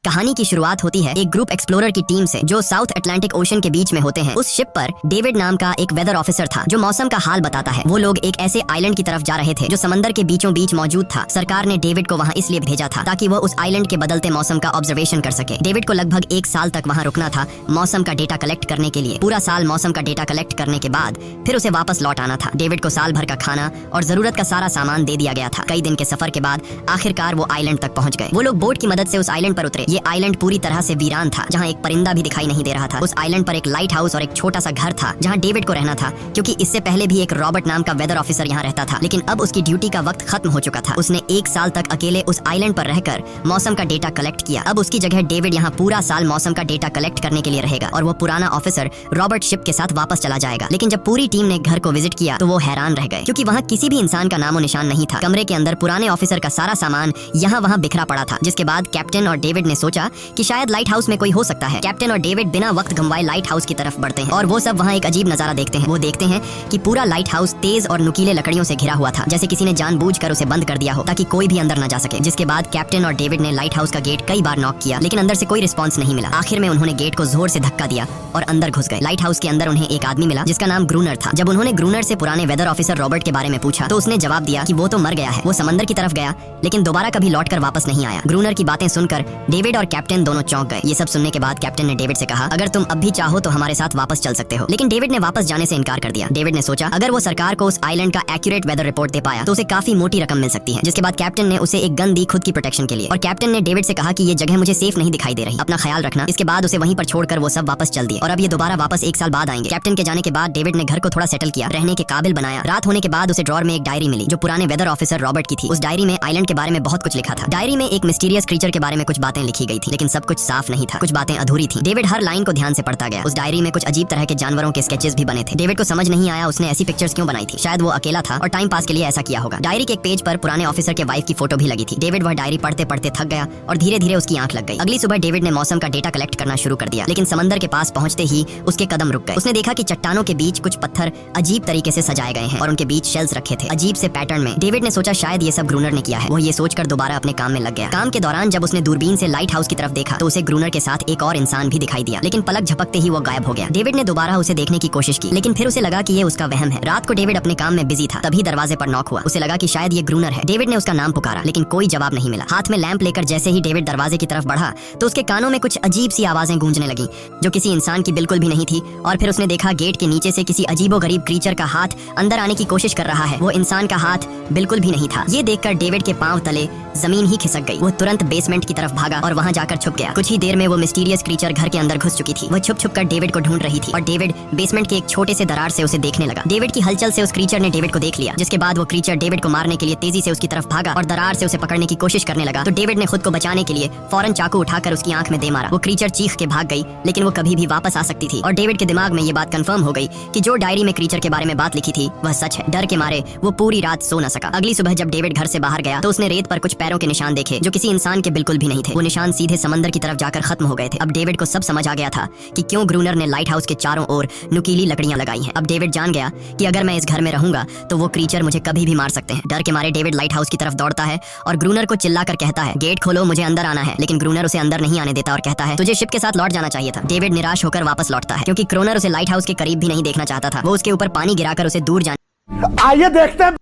कहानी की शुरुआत होती है एक ग्रुप एक्सप्लोरर की टीम से जो साउथ अटलांटिक ओशन के बीच में होते हैं। उस शिप पर डेविड नाम का एक वेदर ऑफिसर था जो मौसम का हाल बताता है। वो लोग एक ऐसे आइलैंड की तरफ जा रहे थे जो समंदर के बीचों बीच मौजूद था। सरकार ने डेविड को वहाँ इसलिए भेजा था ताकि वो उस आइलैंड के बदलते मौसम का ऑब्जर्वेशन कर सके। डेविड को लगभग 1 साल तक वहाँ रुकना था मौसम का डेटा कलेक्ट करने के लिए। पूरा साल मौसम का डेटा कलेक्ट करने के बाद फिर उसे वापस लौट आना था। डेविड को साल भर का खाना और जरूरत का सारा सामान दे दिया गया था। कई दिन के सफर के बाद आखिरकार वो आइलैंड तक पहुंच गए। वो लोग बोट की मदद से उस आइलैंड पर उतरे। ये आइलैंड पूरी तरह से वीरान था, जहाँ एक परिंदा भी दिखाई नहीं दे रहा था। उस आइलैंड पर एक लाइट हाउस और एक छोटा सा घर था जहाँ डेविड को रहना था, क्योंकि इससे पहले भी एक रॉबर्ट नाम का वेदर ऑफिसर यहाँ रहता था। लेकिन अब उसकी ड्यूटी का वक्त खत्म हो चुका था। उसने 1 साल तक अकेले उस आइलैंड पर रहकर मौसम का डेटा कलेक्ट किया। अब उसकी जगह डेविड यहाँ पूरा साल मौसम का डेटा कलेक्ट करने के लिए रहेगा और वो पुराना ऑफिसर रॉबर्ट शिप के साथ वापस चला जाएगा। लेकिन जब पूरी टीम ने घर को विजिट किया तो वो हैरान रह गए, क्योंकि वहाँ किसी भी इंसान का नामो निशान नहीं था। कमरे के अंदर पुराने ऑफिसर का सारा सामान यहाँ वहाँ बिखरा पड़ा था। जिसके बाद कैप्टन और डेविड ने सोचा कि शायद लाइट हाउस में कोई हो सकता है। कैप्टन और डेविड बिना वक्त गंवाए लाइट हाउस की तरफ बढ़ते हैं और वो सब वहाँ एक अजीब नजारा देखते हैं। वो देखते हैं कि पूरा लाइट हाउस तेज और नुकीले लकड़ियों से घिरा हुआ था, जैसे किसी ने जानबूझकर उसे बंद कर दिया हो ताकि कोई भी अंदर न जा सके। जिसके बाद कैप्टन और डेविड ने लाइट हाउस का गेट कई बार नॉक किया, लेकिन अंदर से कोई रिस्पॉन्स नहीं मिला। आखिर में उन्होंने गेट को जोर से धक्का दिया और अंदर घुस गए। लाइट हाउस के अंदर उन्हें एक आदमी मिला जिसका नाम ग्रूनर था। जब उन्होंने ग्रूनर से पुराने वेदर ऑफिसर रॉबर्ट के बारे में पूछा तो उसने जवाब दिया कि वो तो मर गया है। वो समंदर की तरफ गया लेकिन दोबारा कभी लौटकर वापस नहीं आया। ग्रूनर की बातें सुनकर डेविड और कैप्टन दोनों चौंक गए। ये सब सुनने के बाद कैप्टन ने डेविड से कहा, अगर तुम अब भी चाहो तो हमारे साथ वापस चल सकते हो। लेकिन डेविड ने वापस जाने से इनकार कर दिया। डेविड ने सोचा अगर वो सरकार को उस आइलैंड का एक्यूरेट वेदर रिपोर्ट दे पाया तो उसे काफी मोटी रकम मिल सकती है। जिसके बाद कैप्टन ने उसे एक गन दी खुद की प्रोटेक्शन के लिए और कैप्टन ने डेविड से कहा कि ये जगह मुझे सेफ नहीं दिखाई दे रही, अपना ख्याल रखना। इसके बाद उसे वहीं पर छोड़कर वो सब वापस चल दिए और अब ये दोबारा वापस 1 साल बाद आएंगे। कैप्टन के जाने के बाद डेविड ने घर को थोड़ा सेटल किया, रहने के काबिल बनाया। रात होने के बाद उसे ड्रॉर में एक डायरी मिली जो पुराने वेदर ऑफिसर रॉबर्ट की थी। उस डायरी में आइलैंड के बारे में बहुत कुछ लिखा था। डायरी में एक मिस्टीरियस क्रीचर के बारे में कुछ बातें लिखी गई थी, लेकिन सब कुछ साफ नहीं था, कुछ बातें अधूरी थी। डेविड हर लाइन को ध्यान से पढ़ता गया। उस डायरी में कुछ अजीब तरह के जानवरों के स्केचेस भी बने थे। डेविड को समझ नहीं आया उसने ऐसी पिक्चर्स क्यों बनाई थी। शायद वो अकेला था और टाइम पास के लिए ऐसा किया होगा। डायरी के एक पेज पर पुराने ऑफिसर के वाइफ की फोटो भी लगी थी। डेविड वह डायरी पढ़ते पढ़ते थक गया और धीरे धीरे उसकी आंख लग गई। अगली सुबह डेविड ने मौसम का डेटा कलेक्ट करना शुरू कर दिया, लेकिन समंदर के पास पहुंचते ही उसके कदम रुक गए। उसने देखा कि चट्टानों के बीच कुछ पत्थर अजीब तरीके से सजाए गए हैं और उनके बीच शेल्स रखे थे अजीब से पैटर्न में। डेविड ने सोचा शायद ये सब ग्रूनर ने किया है। वो ये सोचकर दोबारा अपने काम में लग गया। काम के दौरान जब उसने दूरबीन से लाइट हाउस की तरफ देखा तो उसे ग्रूनर के साथ एक और इंसान भी दिखाई दिया, लेकिन पलक झपकते ही वो गायब हो गया। डेविड ने दोबारा उसे देखने की कोशिश की, लेकिन फिर उसे लगा कि ये उसका वहम है। रात को डेविड अपने काम में बिजी था, तभी दरवाजे पर नॉक हुआ। उसे लगा कि शायद ये ग्रूनर है। डेविड ने उसका नाम पुकारा, लेकिन कोई जवाब नहीं मिला। हाथ में लैंप लेकर जैसे ही डेविड दरवाजे की तरफ बढ़ा तो उसके कानों में कुछ अजीब सी आवाजें गूंजने लगी जो किसी इंसान की बिल्कुल भी नहीं थी। और फिर उसने देखा गेट के नीचे से किसी अजीबोगरीब क्रीचर का हाथ अंदर आने की कोशिश कर रहा है। वो इंसान का हाथ बिल्कुल भी नहीं था। ये देखकर डेविड के पांव तले जमीन ही खिसक गई। वो तुरंत बेसमेंट की तरफ भागा और वहां जाकर छुप गया। कुछ ही देर में वो मिस्टीरियस क्रीचर घर के अंदर घुस चुकी थी। वो छुप छुप कर डेविड को ढूंढ रही थी और डेविड बेसमेंट के एक छोटे से दरार से उसे देखने लगा। डेविड की हलचल से उस क्रीचर ने डेविड को देख लिया। जिसके बाद वो क्रीचर डेविड को मारने के लिए तेजी से उसकी तरफ भागा और दरार से उसे पकड़ने की कोशिश करने लगा। तो डेविड ने खुद को बचाने के लिए फौरन चाकू उठाकर उसकी आंख में दे मारा। वो क्रीचर चीख के भाग गई, लेकिन वो कभी भी वापस आ सकती थी। और डेविड के दिमाग में ये बात कंफर्म हो गई कि जो डायरी में क्रीचर के बारे में बात लिखी थी वह सच है। डर के मारे वो पूरी रात सो न सका। अगली सुबह जब डेविड घर से बाहर गया तो उसने रेत पर कुछ पैरों के निशान देखे जो किसी इंसान के बिल्कुल भी नहीं थे। वो निशान सीधे समंदर की तरफ जाकर खत्म हो गए थे। अब डेविड को सब समझ आ गया था कि क्यों ग्रूनर ने लाइट हाउस के चारों ओर नुकीली लकड़ियां लगाई हैं। अब डेविड जान गया कि अगर मैं इस घर में रहूंगा तो वो क्रीचर मुझे कभी भी मार सकते हैं। डर के मारे डेविड लाइट हाउस की तरफ दौड़ता है और ग्रूनर को चिल्लाकर कहता है, गेट खोलो, मुझे अंदर आना है। लेकिन ग्रूनर उसे अंदर नहीं आने देता और कहता है, तुझे शिप के साथ लौट जाना चाहिए था। डेविड निराश होकर वापस लौटता है, क्योंकि ग्रूनर उसे लाइट हाउस के करीब भी नहीं देखना चाहता था। वो उसके ऊपर पानी गिराकर उसे दूर जाने आइए देखते हैं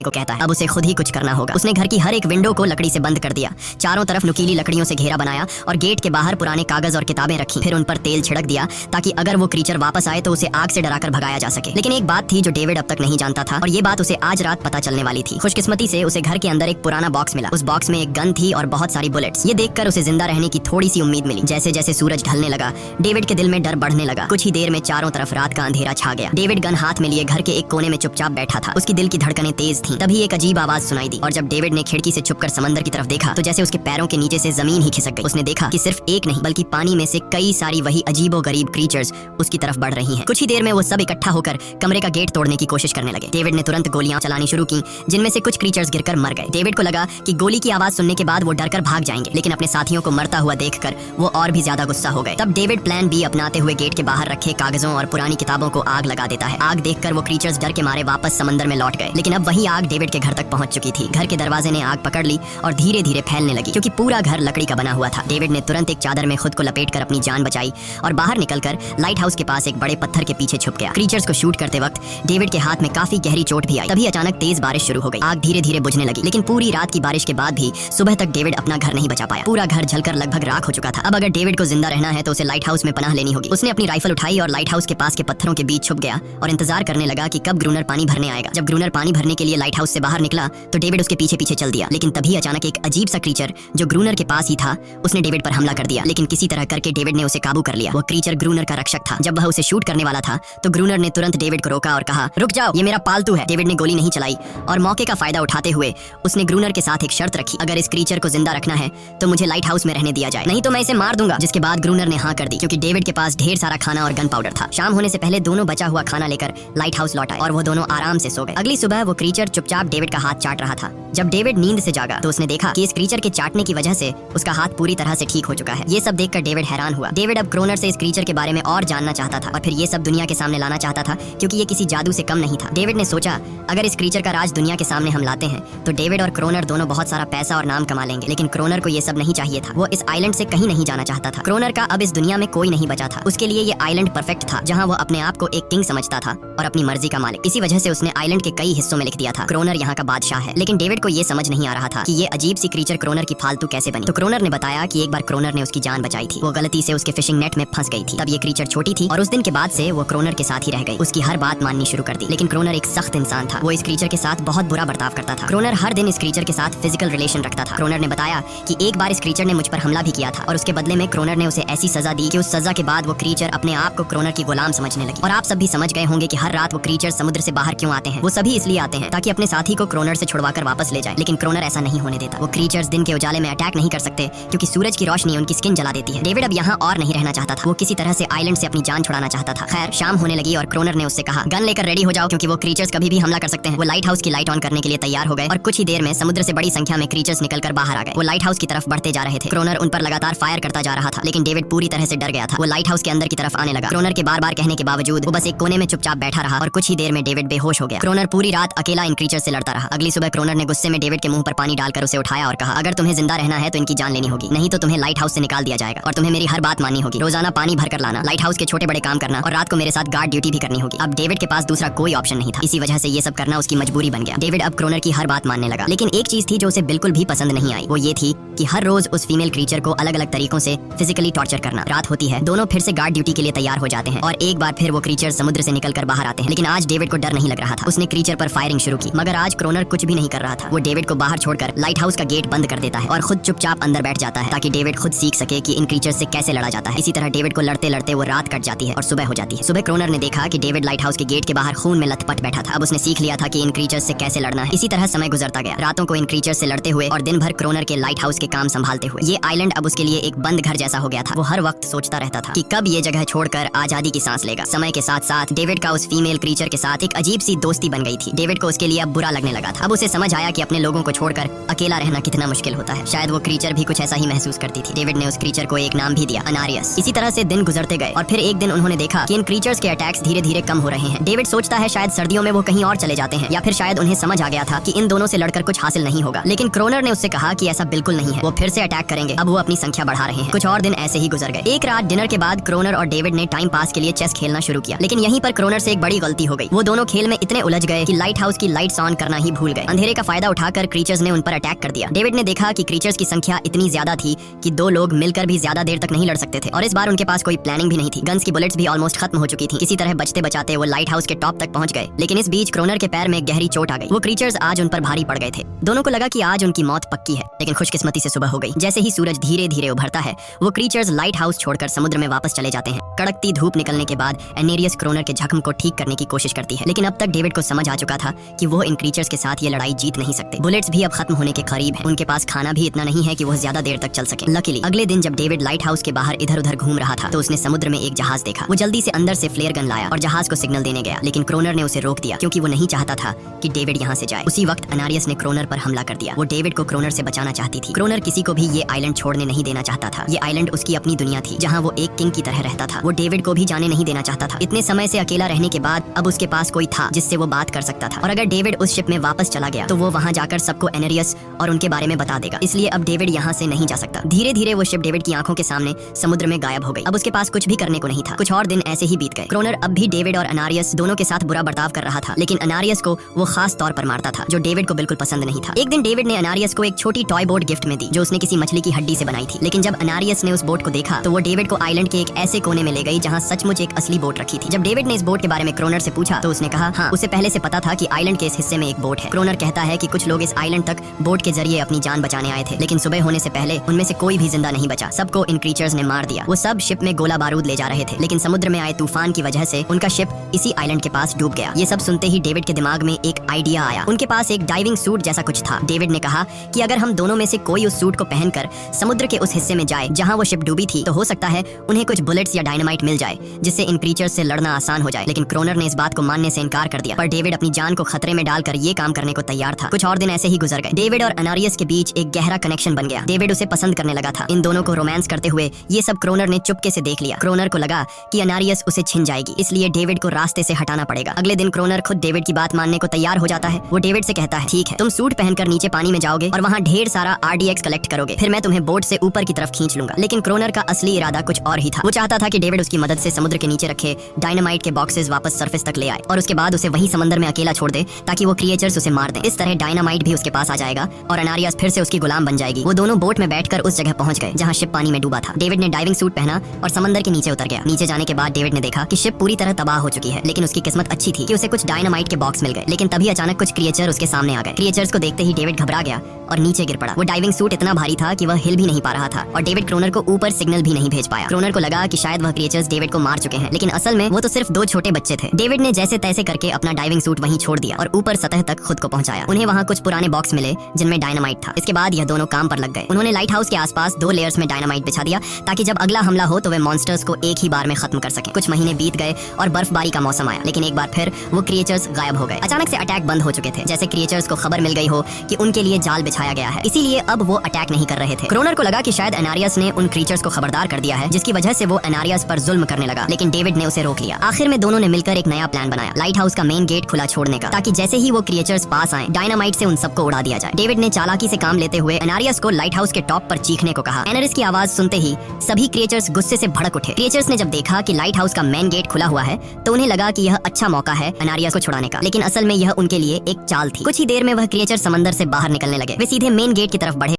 को कहता है। अब उसे खुद ही कुछ करना होगा। उसने घर की हर एक विंडो को लकड़ी से बंद कर दिया, चारों तरफ नुकीली लकड़ियों से घेरा बनाया और गेट के बाहर पुराने कागज और किताबें रखी। फिर उन पर तेल छिड़क दिया ताकि अगर वो क्रीचर वापस आए तो उसे आग से डराकर भगाया जा सके। लेकिन एक बात थी जो डेविड अब तक नहीं जानता था और ये बात उसे आज रात पता चलने वाली थी। खुशकिस्मती से उसे घर के अंदर एक पुराना बॉक्स मिला। उस बॉक्स में एक गन थी और बहुत सारी बुलेट्स। ये देखकर उसे जिंदा रहने की थोड़ी सी उम्मीद मिली। जैसे जैसे सूरज ढलने लगा डेविड के दिल में डर बढ़ने लगा। कुछ ही देर में चारों तरफ रात का अंधेरा छा गया। डेविड गन हाथ में लिए घर के एक कोने में चुपचाप बैठा था। उसकी दिल की धड़कनें तेज थीं। तभी एक अजीब आवाज सुनाई दी और जब डेविड ने खिड़की से छुपकर समंदर की तरफ देखा तो जैसे उसके पैरों के नीचे से जमीन ही खिसक गई। उसने देखा कि सिर्फ एक नहीं बल्कि पानी में से कई सारी वही अजीबोगरीब क्रीचर्स उसकी तरफ बढ़ रही हैं। कुछ ही देर में वो सब इकट्ठा होकर कमरे का गेट तोड़ने की कोशिश करने लगे। डेविड ने तुरंत गोलियां चलानी शुरू की, जिनमें से कुछ क्रीचर्स गिरकर मर गए। डेविड को लगा कि गोली की आवाज सुनने के बाद वो डरकर भाग जाएंगे, लेकिन अपने साथियों को मरता हुआ देखकर वो और भी ज्यादा गुस्सा हो गए। तब डेविड प्लान बी अपनाते हुए गेट के बाहर रखे कागजों और पुरानी किताबों को आग लगा देता है। आग देखकर वो क्रीचर्स डर के मारे वापस समंदर में लौट गए। लेकिन अब वही आग डेविड के घर तक पहुंच चुकी थी। घर के दरवाजे ने आग पकड़ ली और धीरे धीरे फैलने लगी, क्योंकि पूरा घर लकड़ी का बना हुआ था। डेविड ने तुरंत एक चादर में खुद को लपेटकर अपनी जान बचाई और बाहर निकलकर लाइट हाउस के पास एक बड़े पत्थर के पीछे छुप गया। क्रीचर्स को शूट करते वक्त डेविड के हाथ में काफी गहरी चोट भी आई। तभी अचानक तेज बारिश शुरू हो गई। आग धीरे धीरे बुझने लगी, लेकिन पूरी रात की बारिश के बाद भी सुबह तक डेविड अपना घर नहीं बचा पाया। पूरा घर जलकर लगभग राख हो चुका था। अब अगर डेविड को जिंदा रहना है तो उसे लाइट हाउस में पनाह लेनी होगी। उसने अपनी राइफल उठाई और लाइट हाउस के पास के पत्थरों के बीच छुप गया और इंतजार करने लगा कि कब ग्रूनर पानी भरने आएगा। जब ग्रूनर पानी भरने के लिए लाइट हाउस से बाहर निकला तो डेविड उसके पीछे पीछे चल दिया। लेकिन तभी अचानक एक अजीब सा क्रीचर जो ग्रूनर के पास ही था, उसने डेविड पर हमला कर दिया। लेकिन किसी तरह करके डेविड ने उसे काबू कर लिया। वो क्रीचर ग्रूनर का रक्षक था। जब वह उसे शूट करने वाला था तो ग्रूनर ने तुरंत डेविड को रोका और कहा, रुक जाओ, ये मेरा पालतू है। डेविड ने गोली नहीं चलाई और मौके का फायदा उठाते हुए उसने ग्रूनर के साथ एक शर्त रखी, अगर इस क्रीचर को जिंदा रखना है तो मुझे लाइट हाउस में रहने दिया जाए, नहीं तो मैं इसे मार दूंगा। जिसके बाद ग्रूनर ने हाँ कर दी, क्योंकि डेविड के पास ढेर सारा खाना और गन पाउडर था। शाम होने से पहले दोनों बचा हुआ खाना लेकर लाइट हाउस लौट आए और वो दोनों आराम से सो गए। अगली सुबह वो क्रीचर चुपचाप डेविड का हाथ चाट रहा था। जब डेविड नींद से जागा तो उसने देखा कि इस क्रीचर के चाटने की वजह से उसका हाथ पूरी तरह से ठीक हो चुका है। ये सब देखकर डेविड हैरान हुआ। डेविड अब क्रोनर से इस क्रीचर के बारे में और जानना चाहता था और फिर ये सब दुनिया के सामने लाना चाहता था, क्योंकि ये किसी जादू से कम नहीं था। डेविड ने सोचा, अगर इस क्रीचर का राज दुनिया के सामने हम लाते हैं तो डेविड और क्रोनर दोनों बहुत सारा पैसा और नाम कमा लेंगे। लेकिन क्रोनर को ये सब नहीं चाहिए था। वो इस आइलैंड से कहीं नहीं जाना चाहता था। क्रोनर का अब इस दुनिया में कोई नहीं बचा था। उसके लिए ये आइलैंड परफेक्ट था, जहाँ वो अपने आप को एक किंग समझता था और अपनी मर्जी का मालिक। इसी वजह से उसने आइलैंड के कई हिस्सों में लिख दिया था, क्रोनर यहाँ का बादशाह है। लेकिन डेविड को ये समझ नहीं आ रहा था कि ये अजीब सी क्रीचर क्रोनर की फालतू कैसे बनी। तो क्रोनर ने बताया कि एक बार क्रोनर ने उसकी जान बचाई थी। वो गलती से उसके फिशिंग नेट में फंस गई थी। तब ये क्रीचर छोटी थी और उस दिन के बाद से वो क्रोनर के साथ ही रह गई। उसकी हर बात माननी शुरू कर दी। लेकिन क्रोनर एक सख्त इंसान था। वो इस क्रीचर के साथ बहुत बुरा बर्ताव करता था। क्रोनर हर दिन इस क्रीचर के साथ फिजिकल रिलेशन रखता था। क्रोनर ने बताया कि एक बार इस क्रीचर ने मुझ पर हमला भी किया था और उसके बदले में क्रोनर ने उसे ऐसी सजा दी कि उस सजा के बाद वो क्रीचर अपने आप को क्रोनर की गुलाम समझने लगी। और आप सब भी समझ गए होंगे कि हर रात वो क्रीचर समुद्र से बाहर क्यों आते हैं। वो सभी इसलिए आते हैं ताकि अपने साथी को क्रोनर से छुड़वाकर वापस ले जाए। लेकिन क्रोनर ऐसा नहीं होने देता। वो क्रीचर्स दिन के उजाले में अटैक नहीं कर सकते, क्योंकि सूरज की रोशनी उनकी स्किन जला देती है। डेविड अब यहाँ और नहीं रहना चाहता था। वो किसी तरह से आइलैंड से अपनी जान छुड़ाना चाहता था। खैर, शाम होने लगी और क्रोनर ने उससे कहा, गन लेकर रेडी हो जाओ, क्योंकि वो क्रीचर्स कभी भी हमला कर सकते हैं। वो लाइट हाउस की लाइट ऑन करने के लिए तैयार हो गए और कुछ ही देर में समुद्र से बड़ी संख्या में क्रीचर्स निकलकर बाहर आ गए। वो लाइट हाउस की तरफ बढ़ते जा रहे थे। क्रोनर उन पर लगातार फायर करता जा रहा था, लेकिन डेविड पूरी तरह से डर गया था। वो लाइट हाउस के अंदर की तरफ आने लगा। क्रोनर के बार बार कहने के बावजूद वो बस एक कोने में चुपचाप बैठा रहा और कुछ ही देर में डेविड बेहोश हो गया। क्रोनर पूरी रात अकेला इन क्रीचर से लड़ता रहा। अगली सुबह क्रोनर ने गुस्से में डेविड के मुंह पर पानी डालकर उसे उठाया और कहा, अगर तुम्हें जिंदा रहना है तो इनकी जान लेनी होगी, नहीं तो तुम्हें लाइट हाउस से निकाल दिया जाएगा और तुम्हें मेरी हर बात माननी होगी। रोजाना पानी भरकर लाना, लाइट हाउस के छोटे बड़े काम करना और रात को मेरे साथ गार्ड ड्यूटी भी करनी होगी। अब डेविड के पास दूसरा कोई ऑप्शन नहीं था। इसी वजह से ये सब करना उसकी मजबूरी बन गया। डेविड अब क्रोनर की हर बात मानने लगा। लेकिन एक चीज थी जो उसे बिल्कुल भी पसंद नहीं आई। वो ये थी कि हर रोज उस फीमेल क्रीचर को अलग अलग तरीकों से फिजिकली टॉर्चर करना। रात होती है, दोनों फिर से गार्ड ड्यूटी के लिए तैयार हो जाते हैं और एक बार फिर वो क्रीचर समुद्र से निकलकर बाहर आते हैं। लेकिन आज डेविड को डर नहीं लग रहा था। उसने क्रीचर पर फायरिंग शुरू की, मगर आज क्रोनर कुछ भी नहीं कर रहा था। वो डेविड को बाहर छोड़कर लाइट हाउस का गेट बंद कर देता है और खुद चुपचाप अंदर बैठ जाता है, ताकि डेविड खुद सीख सके कि इन क्रीचर से कैसे लड़ा जाता है। इसी तरह डेविड को लड़ते लड़ते वो रात कट जाती है और सुबह हो जाती है। सुबह क्रोनर ने देखा कि डेविड लाइट हाउस के गेट के बाहर खून में लथपथ बैठा था। अब उसने सीख लिया था कि इन क्रीचर से कैसे लड़ना है। इसी तरह समय गुजरता गया, रातों को इन क्रीचर से लड़ते हुए और दिन भर क्रोनर के लाइट हाउस के काम संभालते हुए। ये आइलैंड अब उसके लिए एक बंद घर जैसा हो गया था। वो हर वक्त सोचता रहता था कि कब ये जगह छोड़कर आजादी की सांस लेगा। समय के साथ साथ डेविड का उस फीमेल क्रीचर के साथ एक अजीब सी दोस्ती बन गई थी। डेविड को उसके लिए अब बुरा लगने लगा था। अब उसे समझ आया कि अपने लोगों को छोड़कर अकेला रहना कितना मुश्किल होता है। शायद वो क्रीचर भी कुछ ऐसा ही महसूस करती थी। डेविड ने उस क्रीचर को एक नाम भी दिया, अनारियस। इसी तरह से दिन गुजरते गए और फिर एक दिन उन्होंने देखा कि इन क्रीचर्स के अटैक्स धीरे धीरे कम हो रहे हैं। डेविड सोचता है शायद सर्दियों में वो कहीं और चले जाते हैं, या फिर शायद उन्हें समझ आ गया था कि इन दोनों से लड़कर कुछ हासिल नहीं होगा। लेकिन क्रोनर ने उससे कहा कि ऐसा बिल्कुल नहीं है, वो फिर से अटैक करेंगे। अब वो अपनी संख्या बढ़ा रहे हैं। कुछ और दिन ऐसे ही गुजर गए। एक रात डिनर के बाद क्रोनर और डेविड ने टाइम पास के लिए चेस खेलना शुरू किया। लेकिन यहीं पर क्रोनर से एक बड़ी गलती हो गई। वो दोनों खेल में इतने उलझ गए कि लाइट हाउस की लाइट्स ऑन करना ही भूल गए। अंधेरे का फायदा उठाकर क्रीचर्स ने उन पर अटैक कर दिया। डेविड ने देखा कि क्रीचर्स की संख्या इतनी ज्यादा थी कि दो लोग मिलकर भी ज्यादा देर तक नहीं लड़ सकते थे और इस बार उनके पास कोई प्लानिंग भी नहीं थी। गन्स की बुलेट्स भी ऑलमोस्ट खत्म हो चुकी थी। किसी तरह बचते बचाते वो लाइट हाउस के टॉप तक पहुंच गए। लेकिन इस बीच क्रोनर के पैर में गहरी चोट आ गई। वो क्रीचर्स आज उन पर भारी पड़ गए थे। दोनों को लगा कि आज उनकी मौत पक्की है। लेकिन खुशकिस्मती से सुबह हो गई। जैसे ही सूरज धीरे धीरे उभरता है, वो क्रीचर्स लाइट हाउस छोड़कर समुद्र में वापस चले जाते हैं। कड़कती धूप निकलने के बाद एनेरियस क्रोनर के जख्म को ठीक करने की कोशिश करती है। लेकिन अब तक डेविड को समझ आ चुका था कि वो इन क्रीचर्स के साथ ये लड़ाई जीत नहीं सकते। बुलेट्स भी अब खत्म होने के करीब हैं। उनके पास खाना भी इतना नहीं है कि वो ज्यादा देर तक चल सके। लकीली अगले दिन जब डेविड लाइट हाउस के बाहर इधर उधर घूम रहा था तो उसने समुद्र में एक जहाज देखा। वो जल्दी से अंदर से फ्लेयर गन लाया और जहाज को सिग्नल देने गया। लेकिन क्रोनर ने उसे रोक दिया, क्योंकि वो नहीं चाहता था कि डेविड यहाँ से जाए। उसी वक्त अनारियस ने क्रोनर पर हमला कर दिया। वो डेविड को क्रोनर से बचाना चाहती थी। क्रोनर किसी को भी ये आइलैंड छोड़ने नहीं देना चाहता था। ये आइलैंड उसकी अपनी दुनिया थी, जहाँ वो एक किंग की तरह रहता था। वो डेविड को भी जाने नहीं देना चाहता था। इतने समय से अकेला रहने कहने के बाद अब उसके पास कोई था जिससे वो बात कर सकता था, और अगर डेविड उस शिप में वापस चला गया तो वो वहाँ जाकर सबको एनेरियस और उनके बारे में बता देगा। इसलिए अब डेविड यहाँ से नहीं जा सकता। धीरे धीरे वो शिप डेविड की आंखों के सामने समुद्र में गायब हो गई। अब उसके पास कुछ भी करने को नहीं था। कुछ और दिन ऐसे ही बीत गए। क्रोनर अब भी डेविड और अनारियस दोनों के साथ बुरा बर्ताव कर रहा था, लेकिन अनारियस को वो खास तौर पर मारता था, जो डेविड को बिल्कुल पसंद नहीं था। एक दिन डेविड ने अनारियस को एक छोटी टॉय बोट गिफ्ट में दी, जो उसने किसी मछली की हड्डी से बनाई थी। लेकिन जब अनारियस ने उस बोट को देखा तो वो डेविड को आइलैंड के एक ऐसे कोने में ले गई जहाँ सचमुच एक असली बोट रखी थी। जब डेविड ने इस बोट के बारे में क्रोनर से पूछा तो उसने कहा हाँ, उसे पहले से पता था कि आइलैंड के इस हिस्से में एक बोट है। क्रोनर कहता है कि कुछ लोग इस आइलैंड तक बोट के जरिए अपनी जान बचाने आए थे, लेकिन सुबह होने से पहले उनमें से कोई भी जिंदा नहीं बचा। सबको इन क्रीचर्स ने मार दिया। वो सब शिप में गोला बारूद ले जा रहे थे, लेकिन समुद्र में आए तूफान की वजह से उनका शिप इसी आइलैंड के पास डूब गया। ये सब सुनते ही डेविड के दिमाग में एक आइडिया आया। उनके पास एक डाइविंग सूट जैसा कुछ था। डेविड ने कहा कि अगर हम दोनों में से कोई उस सूट को पहनकर समुद्र के उस हिस्से में जाए जहाँ वो शिप डूबी थी, तो हो सकता है उन्हें कुछ बुलेट्स या डायनामाइट मिल जाए, जिससे इन क्रीचर्स से लड़ना आसान हो जाए। लेकिन क्रोनर ने इस बात को मानने से इनकार कर दिया, पर डेविड अपनी जान को खतरे में डालकर ये काम करने को तैयार था। कुछ और दिन ऐसे ही गुजर गए। डेविड और अनारियस के बीच एक गहरा कनेक्शन बन गया। डेविड उसे पसंद करने लगा था। इन दोनों को रोमांस करते हुए ये सब क्रोनर ने चुपके से देख लिया। क्रोनर को लगा कि अनारियस उसे छिन जाएगी, इसलिए डेविड को रास्ते से हटाना पड़ेगा। अगले दिन क्रोनर खुद डेविड की बात मानने को तैयार हो जाता है। वो डेविड से कहता है ठीक है, तुम सूट पहनकर नीचे पानी में जाओगे और वहाँ ढेर सारा RDX कलेक्ट करोगे, फिर मैं तुम्हें बोट से ऊपर की तरफ खींच लूंगा। लेकिन क्रोनर का असली इरादा कुछ और ही था। वो चाहता था कि डेविड उसकी मदद से समुद्र के नीचे रखे डायनामाइट के बॉक्सेस वापस सरफेस तक ले आए और उसके बाद उसे वही समंदर में अकेला छोड़ दे, ताकि वो क्रिएचर्स उसे मार दें। इस तरह डायनामाइट भी उसके पास आ जाएगा और अनारियस फिर से उसकी गुलाम बन जाएगी। वो दोनों बोट में बैठकर उस जगह पहुंच गए जहाँ शिप पानी में डूबा था। डेविड ने डाइविंग सूट पहना और समंदर के नीचे उतर गया। नीचे जाने के बाद डेविड ने देखा कि शिप पूरी तरह तबाह हो चुकी है, लेकिन उसकी किस्मत अच्छी थी कि उसे कुछ डायनामाइट के बॉक्स मिल गए। लेकिन तभी अचानक कुछ क्रिएचर उसके सामने आ गए। क्रिएचर्स को देखते ही डेविड घबरा गया और नीचे गिर पड़ा। वो डाइविंग सूट इतना भारी था कि वह हिल भी नहीं पा रहा था और डेविड क्रोनर को ऊपर सिग्नल भी नहीं भेज पाया। क्रोनर को लगा कि शायद वह क्रिएचर्स डेविड को मार चुके हैं, लेकिन असल में वो तो सिर्फ दो छोटे बच्चे थे। डेविड ने जैसे तैसे करके अपना डाइविंग सूट वहीं छोड़ दिया और ऊपर सतह तक खुद को पहुंचाया। उन्हें वहाँ कुछ पुराने बॉक्स मिले जिनमें डायनामाइट था। इसके बाद यह दोनों काम पर लग गए। उन्होंने लाइट हाउस के आसपास 2 लेयर्स में डायनामाइट बिछा दिया, ताकि जब अगला हमला हो तो वे मॉन्स्टर्स को एक ही बार में खत्म कर सकें। कुछ महीने बीत गए और बर्फबारी का मौसम आया, लेकिन एक बार फिर वो क्रिएचर्स गायब हो गए। अचानक से अटैक बंद हो चुके थे, जैसे क्रिएचर्स को खबर मिल गई हो कि उनके लिए जाल बिछाया गया है, इसीलिए अब वो अटैक नहीं कर रहे थे। क्रोनर को लगा कि शायद अनारियस ने उन क्रीचर्स को खबरदार कर दिया है, जिसकी वजह से वो अनारियस पर जुल्म करने लगा, लेकिन डेविड ने उसे रोक लिया। आखिर में दोनों ने मिलकर एक नया प्लान बनाया, लाइट हाउस का मेन गेट खुला छोड़ने का, ताकि जैसे ही वो क्रिएचर्स पास आए डायनामाइट से उन सबको उड़ा दिया जाए। डेविड ने चालाकी से काम लेते हुए अनारियस को लाइट हाउस के टॉप पर चीखने को कहा। एनारिस की आवाज सुनते ही सभी क्रिएचर्स गुस्से से भड़क उठे। क्रिएचर्स ने जब देखा कि लाइट हाउस का मेन गेट खुला हुआ है तो उन्हें लगा कि यह अच्छा मौका है अनारियस को छुड़ाने का, लेकिन असल में यह उनके लिए एक चाल थी। कुछ ही देर में वह क्रिएचर समंदर से बाहर निकलने लगे। वे सीधे मेन गेट की तरफ बढ़े